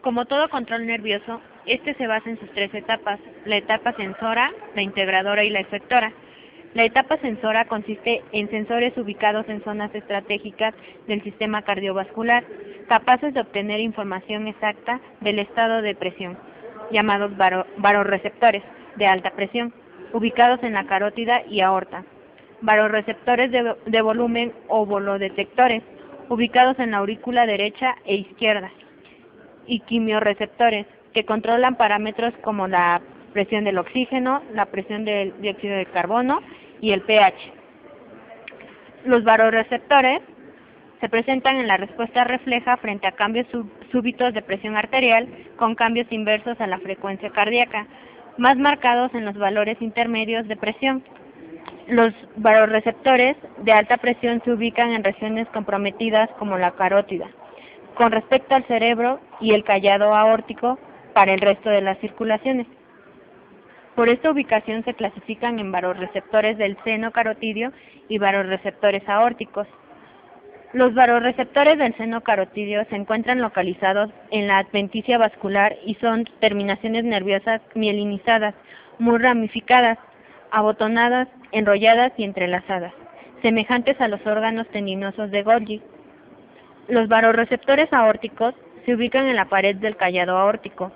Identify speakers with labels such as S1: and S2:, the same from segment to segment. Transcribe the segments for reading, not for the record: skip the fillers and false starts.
S1: Como todo control nervioso, este se basa en sus tres etapas: la etapa sensora, la integradora y la efectora. La etapa sensora consiste en sensores ubicados en zonas estratégicas del sistema cardiovascular, capaces de obtener información exacta del estado de presión, llamados varorreceptores de alta presión, ubicados en la carótida y aorta. Varorreceptores de volumen o volodetectores, ubicados en la aurícula derecha e izquierda. Y quimiorreceptores, que controlan parámetros como la presión del oxígeno, la presión del dióxido de carbono y el pH. Los varorreceptores se presentan en la respuesta refleja frente a cambios súbitos de presión arterial con cambios inversos a la frecuencia cardíaca, más marcados en los valores intermedios de presión. Los varorreceptores de alta presión se ubican en regiones comprometidas como la carótida, con respecto al cerebro y el callado aórtico para el resto de las circulaciones. Por esta ubicación se clasifican en varorreceptores del seno carotidio y varorreceptores aórticos. Los varorreceptores del seno carotidio se encuentran localizados en la adventicia vascular y son terminaciones nerviosas mielinizadas, muy ramificadas, abotonadas, enrolladas y entrelazadas, semejantes a los órganos tendinosos de Golgi. Los varorreceptores aórticos se ubican en la pared del callado aórtico,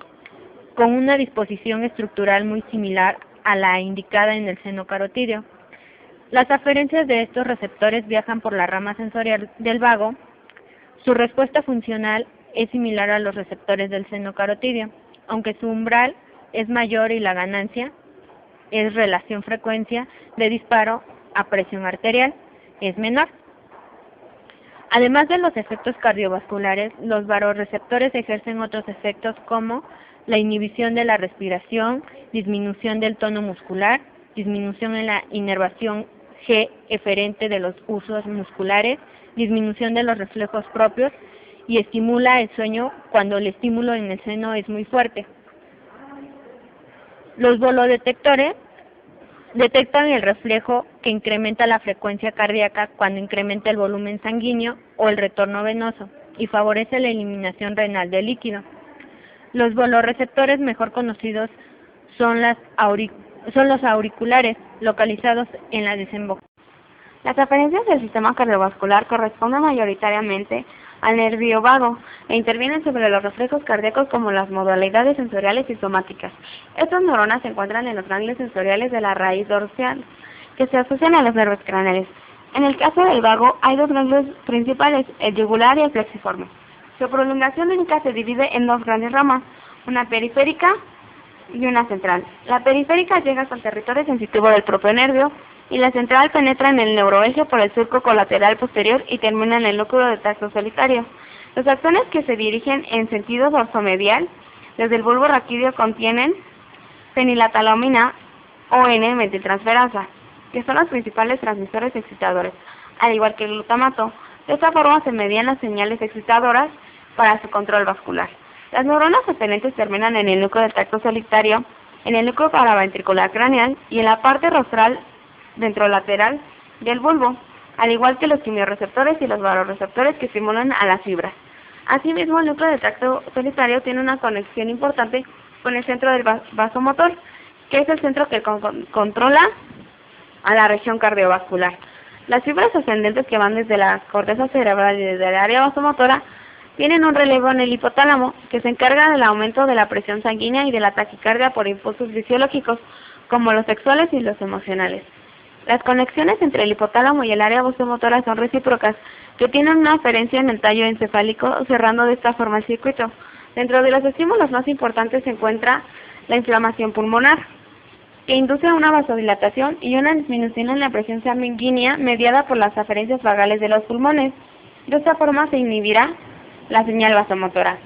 S1: con una disposición estructural muy similar a la indicada en el seno carotidio. Las aferencias de estos receptores viajan por la rama sensorial del vago. Su respuesta funcional es similar a los receptores del seno carotidio, aunque su umbral es mayor y la ganancia es relación frecuencia de disparo a presión arterial es menor. Además de los efectos cardiovasculares, los varorreceptores ejercen otros efectos como la inhibición de la respiración, disminución del tono muscular, disminución en la inervación G eferente de los usos musculares, disminución de los reflejos propios y estimula el sueño cuando el estímulo en el seno es muy fuerte. Los volodetectores detectan el reflejo que incrementa la frecuencia cardíaca cuando incrementa el volumen sanguíneo o el retorno venoso y favorece la eliminación renal del líquido. Los volorreceptores mejor conocidos son los auriculares, localizados en la desembocadura.
S2: Las aferencias del sistema cardiovascular corresponden mayoritariamente al nervio vago e intervienen sobre los reflejos cardíacos como las modalidades sensoriales y somáticas. Estas neuronas se encuentran en los ganglios sensoriales de la raíz dorsal, que se asocian a los nervios craneales. En el caso del vago, hay dos ganglios principales, el yugular y el plexiforme. Su prolongación única se divide en dos grandes ramas, una periférica y una central. La periférica llega hasta el territorio sensitivo del propio nervio y la central penetra en el neuroeje por el surco colateral posterior y termina en el núcleo de tacto solitario. Los axones que se dirigen en sentido dorsomedial desde el bulbo raquídeo contienen feniletalamina o N-metiltransferasa, que son los principales transmisores excitadores, al igual que el glutamato. De esta forma se median las señales excitadoras para su control vascular. Las neuronas dependientes terminan en el núcleo del tacto solitario, en el núcleo paraventricular craneal y en la parte rostral ventrolateral del bulbo, al igual que los quimiorreceptores y los varorreceptores que estimulan a las fibras. Asimismo, el núcleo del tacto solitario tiene una conexión importante con el centro del vasomotor, que es el centro que controla a la región cardiovascular. Las fibras ascendentes que van desde la corteza cerebral y desde el área vasomotora tienen un relevo en el hipotálamo, que se encarga del aumento de la presión sanguínea y de la taquicardia por impulsos fisiológicos, como los sexuales y los emocionales. Las conexiones entre el hipotálamo y el área vasomotora son recíprocas, que tienen una aferencia en el tallo encefálico, cerrando de esta forma el circuito. Dentro de los estímulos más importantes se encuentra la inflamación pulmonar, que induce una vasodilatación y una disminución en la presión sanguínea mediada por las aferencias vagales de los pulmones. De esta forma se inhibirá la señal vasomotora.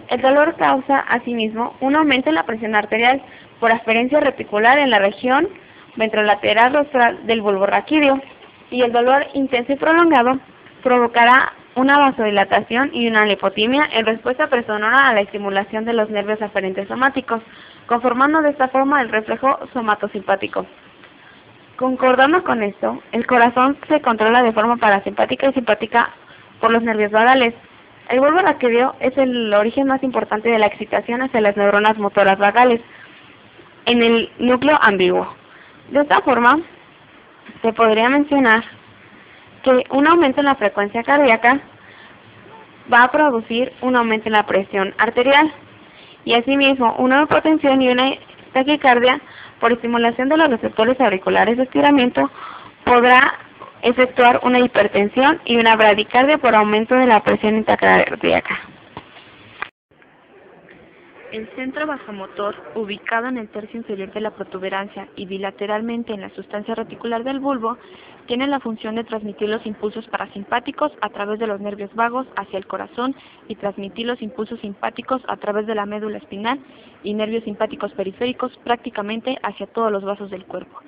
S2: El dolor causa, asimismo, un aumento en la presión arterial por aferencia reticular en la región ventrolateral rostral del bulbo raquídeo, y el dolor intenso y prolongado provocará una vasodilatación y una lipotimia en respuesta presonora a la estimulación de los nervios aferentes somáticos, conformando de esta forma el reflejo somatosimpático. Concordando con esto, el corazón se controla de forma parasimpática y simpática por los nervios vagales. El bulbo raquídeo es el origen más importante de la excitación hacia las neuronas motoras vagales en el núcleo ambiguo. De esta forma, se podría mencionar que un aumento en la frecuencia cardíaca va a producir un aumento en la presión arterial y asimismo una hipotensión y una taquicardia por estimulación de los receptores auriculares de estiramiento podrá efectuar una hipertensión y una bradicardia por aumento de la presión intracardíaca. El centro vasomotor, ubicado en el tercio inferior de la protuberancia y bilateralmente en la sustancia reticular del bulbo, tiene la función de transmitir los impulsos parasimpáticos a través de los nervios vagos hacia el corazón y transmitir los impulsos simpáticos a través de la médula espinal y nervios simpáticos periféricos prácticamente hacia todos los vasos del cuerpo.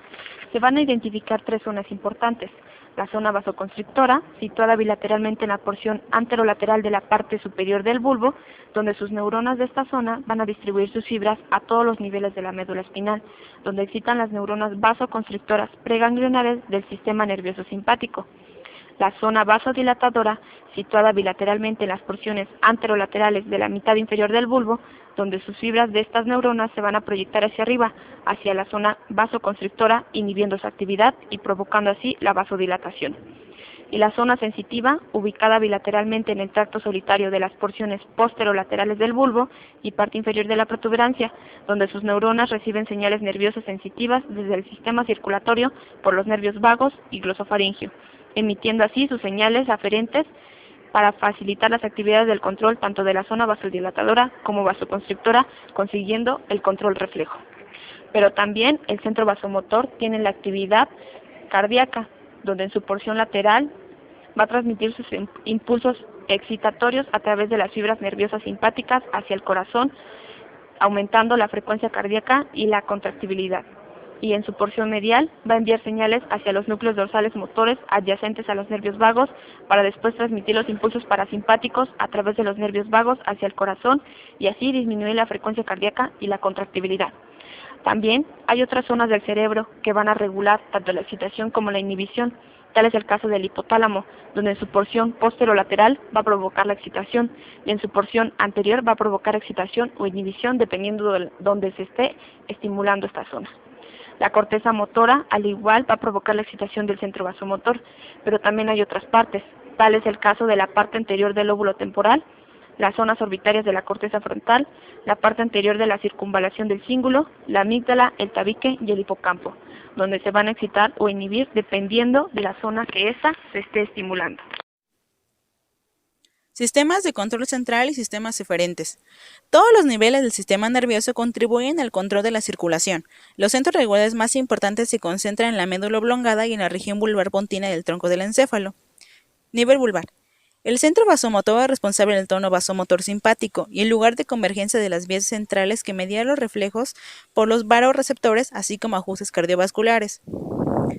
S2: Se van a identificar tres zonas importantes: la zona vasoconstrictora, situada bilateralmente en la porción anterolateral de la parte superior del bulbo, donde sus neuronas de esta zona van a distribuir sus fibras a todos los niveles de la médula espinal, donde excitan las neuronas vasoconstrictoras preganglionares del sistema nervioso simpático. La zona vasodilatadora, situada bilateralmente en las porciones anterolaterales de la mitad inferior del bulbo, donde sus fibras de estas neuronas se van a proyectar hacia arriba, hacia la zona vasoconstrictora, inhibiendo su actividad y provocando así la vasodilatación. Y la zona sensitiva, ubicada bilateralmente en el tracto solitario de las porciones posterolaterales del bulbo y parte inferior de la protuberancia, donde sus neuronas reciben señales nerviosas sensitivas desde el sistema circulatorio por los nervios vagos y glosofaringio, emitiendo así sus señales aferentes para facilitar las actividades del control tanto de la zona vasodilatadora como vasoconstrictora, consiguiendo el control reflejo. Pero también el centro vasomotor tiene la actividad cardíaca, donde en su porción lateral va a transmitir sus impulsos excitatorios a través de las fibras nerviosas simpáticas hacia el corazón, aumentando la frecuencia cardíaca y la contractibilidad. Y en su porción medial va a enviar señales hacia los núcleos dorsales motores adyacentes a los nervios vagos para después transmitir los impulsos parasimpáticos a través de los nervios vagos hacia el corazón y así disminuir la frecuencia cardíaca y la contractibilidad. También hay otras zonas del cerebro que van a regular tanto la excitación como la inhibición. Tal es el caso del hipotálamo, donde en su porción posterolateral va a provocar la excitación y en su porción anterior va a provocar excitación o inhibición dependiendo de donde se esté estimulando esta zona. La corteza motora, al igual, va a provocar la excitación del centro vasomotor, pero también hay otras partes. Tal es el caso de la parte anterior del lóbulo temporal, las zonas orbitarias de la corteza frontal, la parte anterior de la circunvalación del cíngulo, la amígdala, el tabique y el hipocampo, donde se van a excitar o inhibir dependiendo de la zona que ésta se esté estimulando.
S3: Sistemas de control central y sistemas eferentes. Todos los niveles del sistema nervioso contribuyen al control de la circulación. Los centros regulares más importantes se concentran en la médula oblongada y en la región vulvar pontina del tronco del encéfalo. Nivel vulvar. El centro vasomotor es responsable del tono vasomotor simpático y el lugar de convergencia de las vías centrales que media los reflejos por los varoreceptores, así como ajustes cardiovasculares.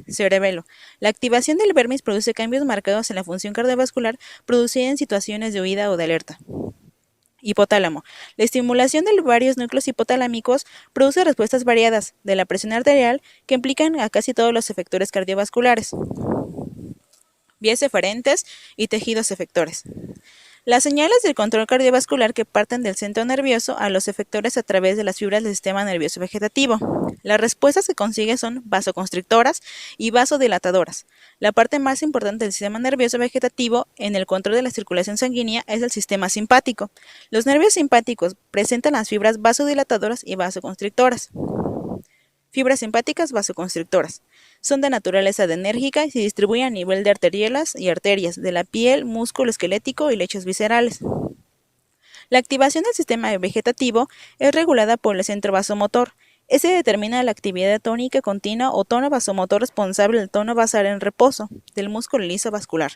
S3: Cerebelo. La activación del vermis produce cambios marcados en la función cardiovascular producida en situaciones de huida o de alerta. Hipotálamo. La estimulación de varios núcleos hipotalámicos produce respuestas variadas de la presión arterial que implican a casi todos los efectores cardiovasculares. Vías eferentes y tejidos efectores. Las señales del control cardiovascular que parten del centro nervioso a los efectores a través de las fibras del sistema nervioso vegetativo. Las respuestas que consigue son vasoconstrictoras y vasodilatadoras. La parte más importante del sistema nervioso vegetativo en el control de la circulación sanguínea es el sistema simpático. Los nervios simpáticos presentan las fibras vasodilatadoras y vasoconstrictoras. Fibras simpáticas vasoconstrictoras. Son de naturaleza adrenérgica y se distribuyen a nivel de arterielas y arterias, de la piel, músculo esquelético y lechos viscerales. La activación del sistema vegetativo es regulada por el centro vasomotor. Ese determina la actividad tónica continua o tono vasomotor responsable del tono basal en reposo del músculo liso vascular.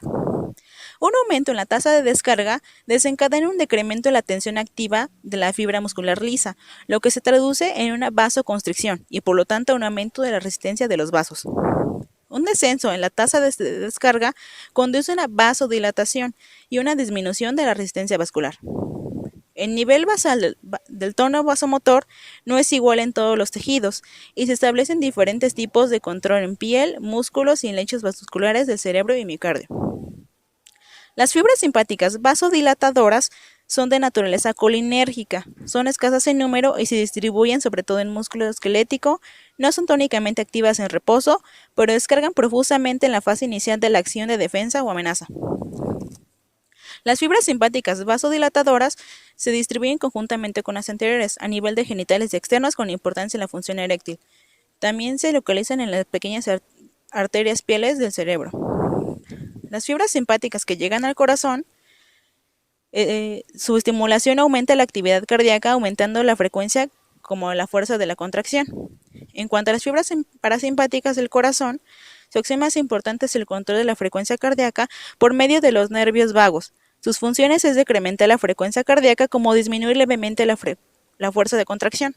S3: Un aumento en la tasa de descarga desencadena un decremento en la tensión activa de la fibra muscular lisa, lo que se traduce en una vasoconstricción y por lo tanto un aumento de la resistencia de los vasos. Un descenso en la tasa de descarga conduce a una vasodilatación y una disminución de la resistencia vascular. El nivel basal del tono vasomotor no es igual en todos los tejidos y se establecen diferentes tipos de control en piel, músculos y en lechos vasculares del cerebro y miocardio. Las fibras simpáticas vasodilatadoras son de naturaleza colinérgica, son escasas en número y se distribuyen sobre todo en músculo esquelético, no son tónicamente activas en reposo, pero descargan profusamente en la fase inicial de la acción de defensa o amenaza. Las fibras simpáticas vasodilatadoras se distribuyen conjuntamente con las anteriores a nivel de genitales externos con importancia en la función eréctil. También se localizan en las pequeñas arterias pieles del cerebro. Las fibras simpáticas que llegan al corazón, su estimulación aumenta la actividad cardíaca, aumentando la frecuencia como la fuerza de la contracción. En cuanto a las fibras parasimpáticas del corazón, su acción más importante es el control de la frecuencia cardíaca por medio de los nervios vagos. Sus funciones es decrementar la frecuencia cardíaca como disminuir levemente la fuerza de contracción.